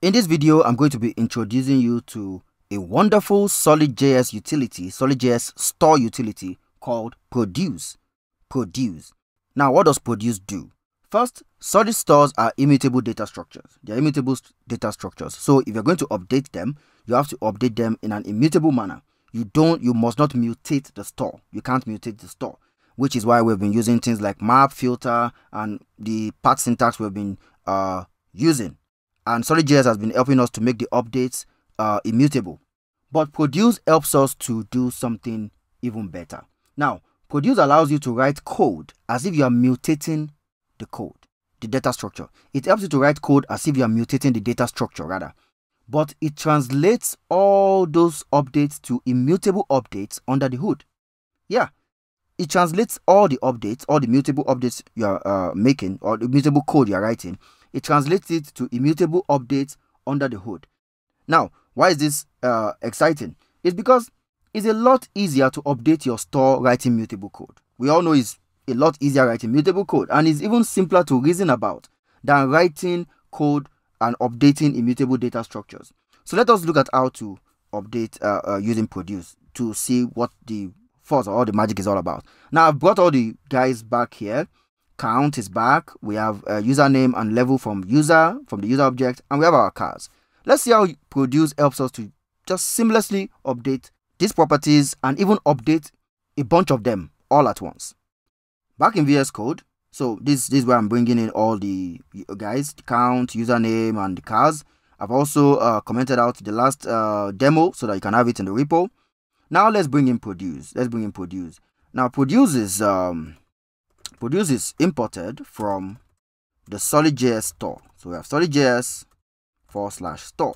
In this video, I'm going to be introducing you to a wonderful SolidJS utility, SolidJS store utility called Produce. Now, what does Produce do? First, Solid stores are immutable data structures. They are immutable data structures. So if you're going to update them, you have to update them in an immutable manner. You must not mutate the store. You can't mutate the store, which is why we've been using things like map, filter, and the path syntax we've been using. And SolidJS has been helping us to make the updates immutable. But Produce helps us to do something even better. Now, Produce allows you to write code as if you are mutating the code, the data structure. It helps you to write code as if you are mutating the data structure rather. But it translates all those updates to immutable updates under the hood. Yeah, it translates all the updates, all the mutable updates you are making, or the mutable code you are writing. It translates it to immutable updates under the hood. Now, why is this exciting? It's because it's a lot easier to update your store writing mutable code. We all know it's a lot easier writing mutable code, and it's even simpler to reason about than writing code and updating immutable data structures. So let us look at how to update using Produce to see what the force or all the magic is all about. Now, I've brought all the guys back here. Count is back. We have a username and level from the user object, and we have our cars. Let's see how Produce helps us to just seamlessly update these properties and even update a bunch of them all at once. Back in VS Code, so this is where I'm bringing in all the guys, the count, username, and the cars. I've also commented out the last demo so that you can have it in the repo. Now let's bring in Produce. Now Produce is imported from the SolidJS store. So we have SolidJS /store.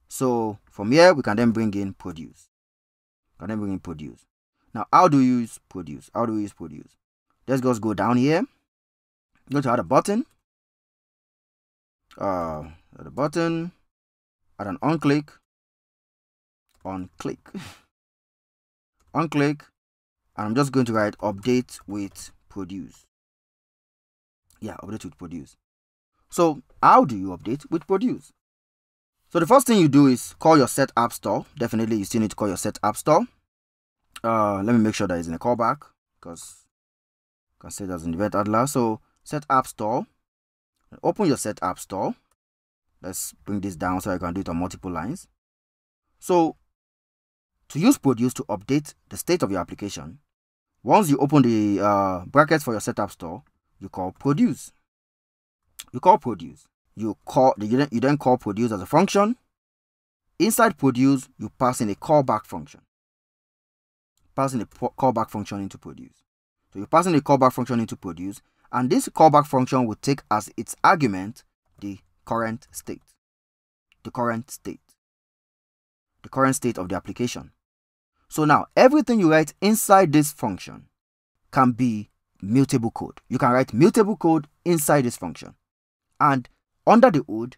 So from here we can then bring in Produce. Now how do you use Produce? Let's just go down here. Go to add a button. Add an on-click. On-click. And I'm just going to write update with Produce. Yeah, update with Produce. So how do you update with Produce? So the first thing you do is call your set app store. Definitely you still need to call your set app store. Let me make sure that it's in a callback, because you can say that's in the event handler. So set app store. Open your set app store. Let's bring this down so I can do it on multiple lines. So to use Produce to update the state of your application, once you open the brackets for your setup store, you call Produce. You then call Produce as a function. Inside Produce, you pass in a callback function. Into Produce. So you pass in a callback function into Produce, and this callback function will take as its argument the current state of the application. So now everything you write inside this function can be mutable code. You can write mutable code inside this function. And under the hood,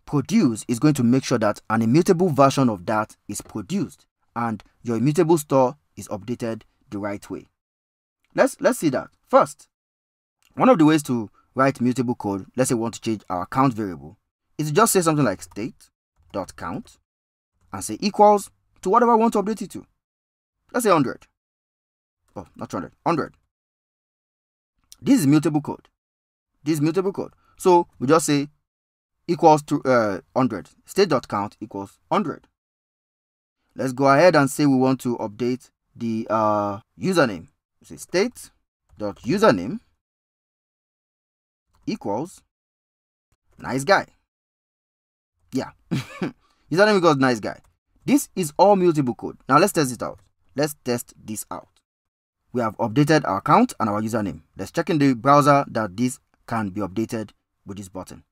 Produce is going to make sure that an immutable version of that is produced and your immutable store is updated the right way. Let's see that. First, one of the ways to write mutable code, let's say we want to change our count variable, is to just say something like state.count and say equals to whatever I want to update it to. Let's say 100. Oh, not 100. 100. This is mutable code. So we just say equals to 100. State.count equals 100. Let's go ahead and say we want to update the username. Say state.username equals nice guy. Yeah. Username equals nice guy. This is all mutable code. Now let's test it out. Let's test this out. We have updated our count and our username. Let's check in the browser that this can be updated with this button.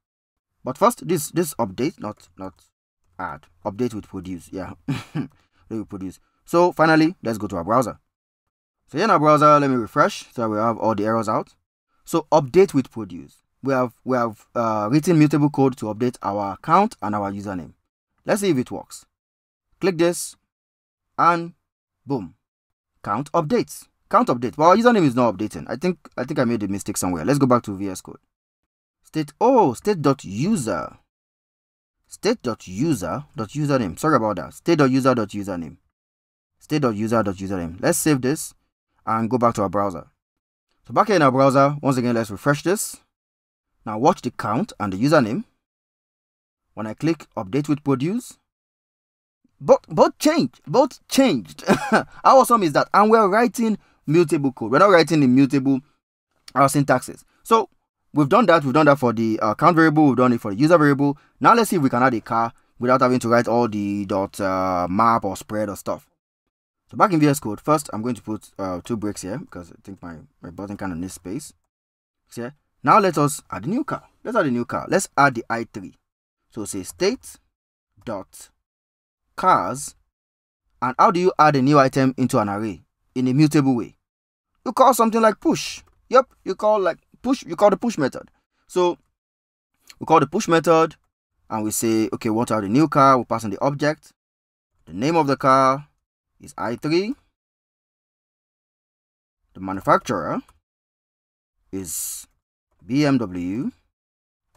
But first, this update, not add. Update with Produce. Yeah. With Produce. So finally, let's go to our browser. So here in our browser, let me refresh so we have all the errors out. So update with Produce. We have written mutable code to update our count and our username. Let's see if it works. Click this and boom. Count updates. But our username is not updating. I think I made a mistake somewhere. Let's go back to VS Code. State.user. state.user.username. Sorry about that. State.user.username. State.user.username. Let's save this and go back to our browser. So back here in our browser, once again, let's refresh this. Now watch the count and the username. When I click update with produce, both changed. How awesome is that? And we're writing mutable code. We're not writing immutable syntaxes. So we've done that. We've done that for the count variable. We've done it for the user variable. Now let's see if we can add a car without having to write all the map or spread or stuff. So back in VS Code, first I'm going to put 2 breaks here because I think my button kind of needs space. See here? Now let us add a new car. Let's add a new car. Let's add the i3. So say state dot cars. And how do you add a new item into an array in a mutable way? You call something like push. Yep, you call the push method. So we call the push method and we say, okay, we want to add a new car. We pass in the object. The name of the car is i3. The manufacturer is BMW.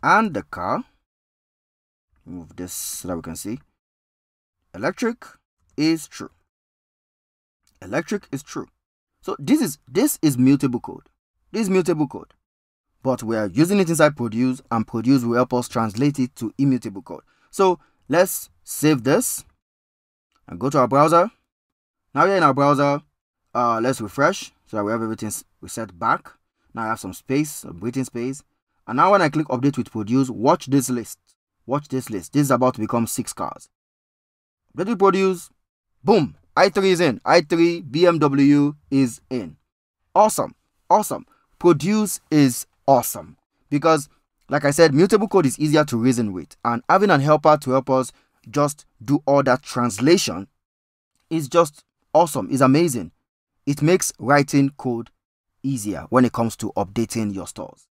And the car, move this so that we can see, electric is true. Electric is true. So this is mutable code. This is mutable code. But we are using it inside produce, and produce will help us translate it to immutable code. So let's save this and go to our browser. Now we're in our browser. Let's refresh so that we have everything reset back. Now I have some space, some breathing space. And now when I click update with produce, watch this list. Watch this list. This is about to become 6 cars. Update with produce. Boom. i3 is in. i3 BMW is in. Awesome. Awesome. Produce is awesome. Because, like I said, mutable code is easier to reason with. And having an helper to help us just do all that translation is just awesome. It's amazing. It makes writing code easier when it comes to updating your stores.